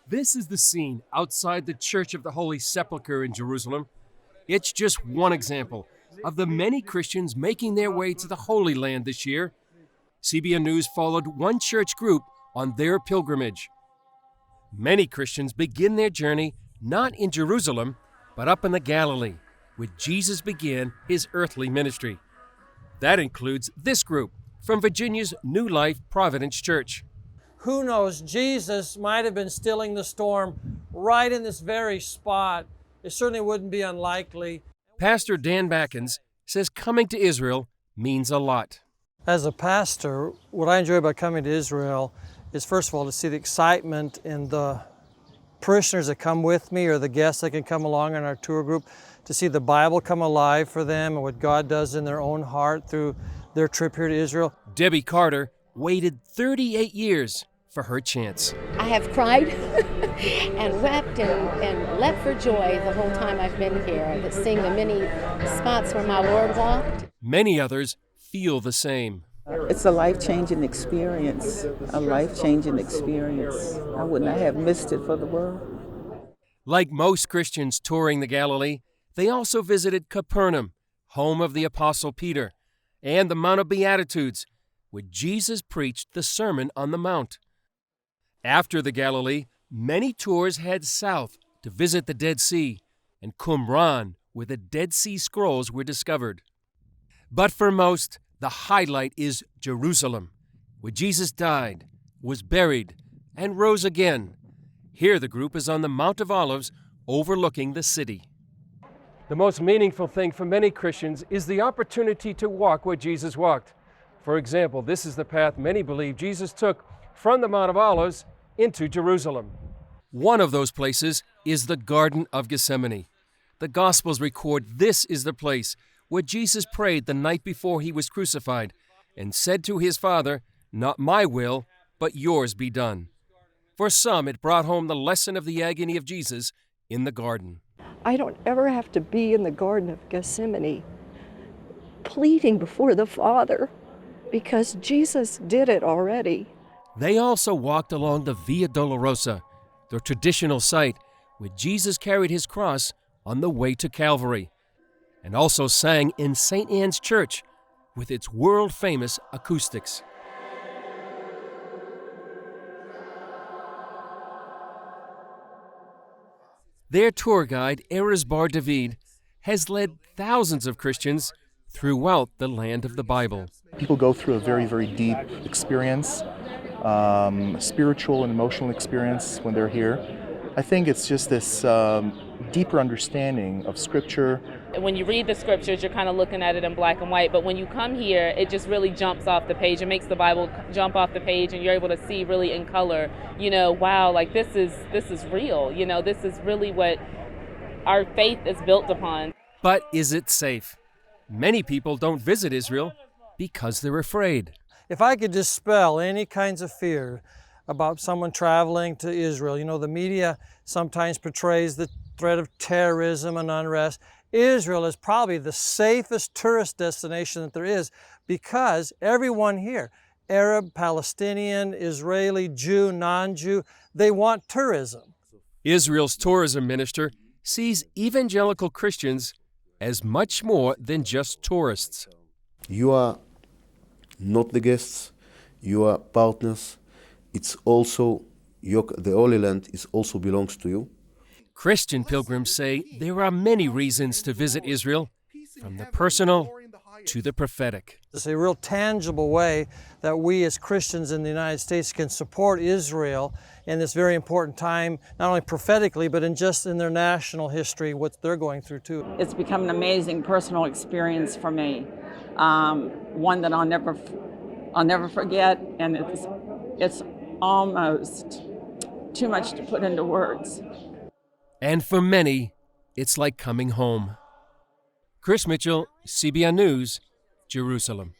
This is the scene outside the Church of the Holy Sepulchre in Jerusalem. It's just one example of the many Christians making their way to the Holy Land this year. CBN News followed one church group on their pilgrimage. Many Christians begin their journey not in Jerusalem, but up in the Galilee, where Jesus began his earthly ministry. That includes this group from Virginia's New Life Providence Church. Who knows, Jesus might have been stilling the storm right in this very spot. It certainly wouldn't be unlikely. Pastor Dan Backens says coming to Israel means a lot. As a pastor, what I enjoy about coming to Israel is, first of all, to see the excitement in the parishioners that come with me or the guests that can come along in our tour group, to see the Bible come alive for them and what God does in their own heart through their trip here to Israel. Debbie Carter waited 38 years for her chance. I have cried and wept and leapt for joy the whole time I've been here, seeing the many spots where my Lord walked. Many others feel the same. It's a life-changing experience, a life-changing experience. I would not have missed it for the world. Like most Christians touring the Galilee, they also visited Capernaum, home of the Apostle Peter, and the Mount of Beatitudes, where Jesus preached the Sermon on the Mount. After the Galilee, many tours head south to visit the Dead Sea and Qumran, where the Dead Sea Scrolls were discovered. But for most, the highlight is Jerusalem, where Jesus died, was buried, and rose again. Here the group is on the Mount of Olives overlooking the city. The most meaningful thing for many Christians is the opportunity to walk where Jesus walked. For example, this is the path many believe Jesus took from the Mount of Olives into Jerusalem. One of those places is the Garden of Gethsemane. The Gospels record this is the place where Jesus prayed the night before he was crucified and said to his Father, "Not my will, but yours be done." For some, it brought home the lesson of the agony of Jesus in the garden. I don't ever have to be in the Garden of Gethsemane pleading before the Father, because Jesus did it already. They also walked along the Via Dolorosa, the traditional site where Jesus carried his cross on the way to Calvary, and also sang in St. Anne's Church with its world-famous acoustics. Their tour guide, Erez Bar David, has led thousands of Christians throughout the land of the Bible. People go through a very, very deep experience, spiritual and emotional experience when they're here. I think it's just this deeper understanding of Scripture. When you read the Scriptures, you're kind of looking at it in black and white, but when you come here, it just really jumps off the page. It makes the Bible jump off the page, and you're able to see really in color, wow, like this is real. This is really what our faith is built upon. But is it safe? Many people don't visit Israel because they're afraid. If I could dispel any kinds of fear about someone traveling to Israel, the media sometimes portrays the threat of terrorism and unrest. Israel is probably the safest tourist destination that there is, because everyone here, Arab, Palestinian, Israeli, Jew, non-Jew, they want tourism. Israel's tourism minister sees evangelical Christians as much more than just tourists. You are not the guests, you are partners. It's also, the Holy Land also belongs to you. Christian pilgrims say there are many reasons to visit Israel, from the personal to the prophetic. It's a real tangible way that we as Christians in the United States can support Israel in this very important time, not only prophetically, but in their national history, what they're going through too. It's become an amazing personal experience for me, one that I'll never forget, and it's almost too much to put into words. And for many, it's like coming home. Chris Mitchell, CBN News, Jerusalem.